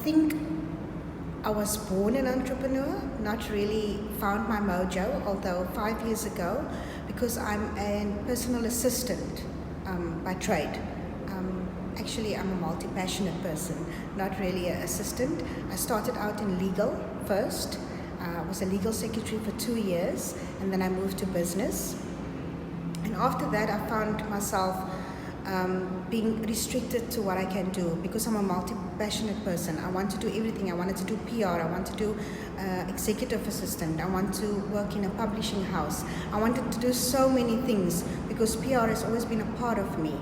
think I was born an entrepreneur, not really found my mojo, although 5 years ago, because I'm a personal assistant by trade. Actually, I'm a multi-passionate person, not really an assistant. I started out in legal first. I was a legal secretary for 2 years, and then I moved to business. And after that, I found myself being restricted to what I can do because I'm a multi-passionate person. I want to do everything. I wanted to do PR. I want to do executive assistant. I want to work in a publishing house. I wanted to do so many things because PR has always been a part of me.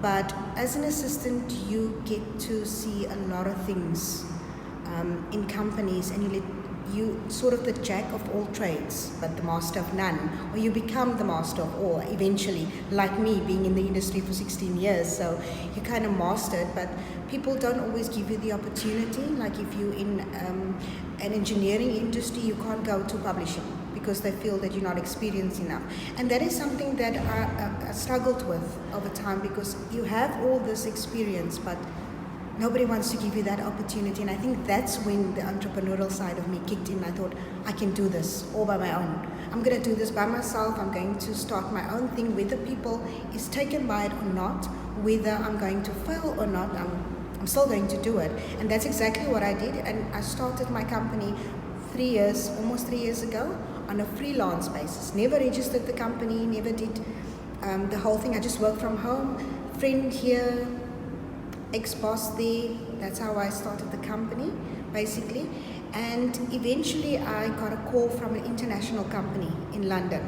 But as an assistant, you get to see a lot of things in companies, and you sort of the jack of all trades, but the master of none, or you become the master of all eventually, like me being in the industry for 16 years. So you kind of master it, but people don't always give you the opportunity. Like if you're in an engineering industry, you can't go to publishing because they feel that you're not experienced enough. And that is something that I struggled with over time, because you have all this experience, but nobody wants to give you that opportunity. And I think that's when the entrepreneurial side of me kicked in. I thought, I can do this all by my own. I'm going to do this by myself. I'm going to start my own thing, whether people is taken by it or not, whether I'm going to fail or not, I'm still going to do it. And that's exactly what I did. And I started my company almost 3 years ago, on a freelance basis. Never registered the company, never did the whole thing. I just worked from home, friend here, ex-boss there. That's how I started the company, basically. And eventually I got a call from an international company in London.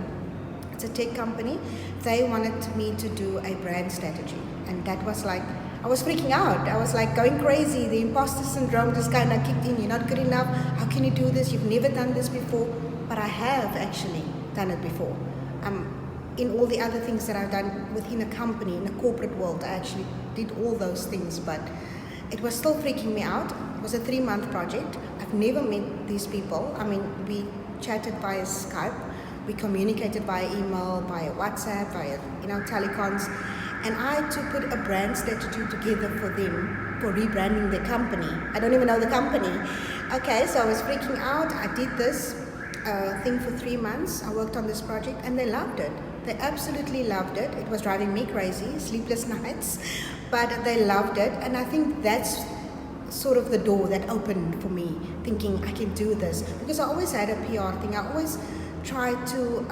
It's a tech company. They wanted me to do a brand strategy. And that was like, I was freaking out. I was like going crazy. The imposter syndrome just kind of kicked in. You're not good enough. How can you do this? You've never done this before. But I have actually done it before. In all the other things that I've done within a company, in the corporate world, I actually did all those things, but it was still freaking me out. It was a 3-month project. I've never met these people. I mean, we chatted via Skype, we communicated via email, via WhatsApp, via telecons, and I had to put a brand strategy together for them for rebranding their company. I don't even know the company. Okay, so I was freaking out. I did this thing for 3 months. I worked on this project, and they loved it. They absolutely loved it. It was driving me crazy, sleepless nights, but they loved it. And I think that's sort of the door that opened for me, thinking I can do this. Because I always had a PR thing. I always tried to,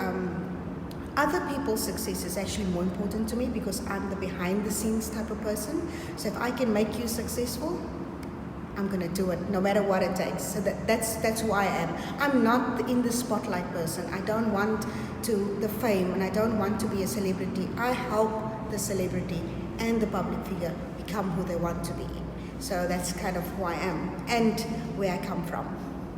other people's success is actually more important to me, because I'm the behind the scenes type of person. So if I can make you successful, I'm going to do it no matter what it takes. So that's who I am. I'm not in the spotlight person. I don't want the fame, and I don't want to be a celebrity. I help the celebrity and the public figure become who they want to be. So that's kind of who I am and where I come from.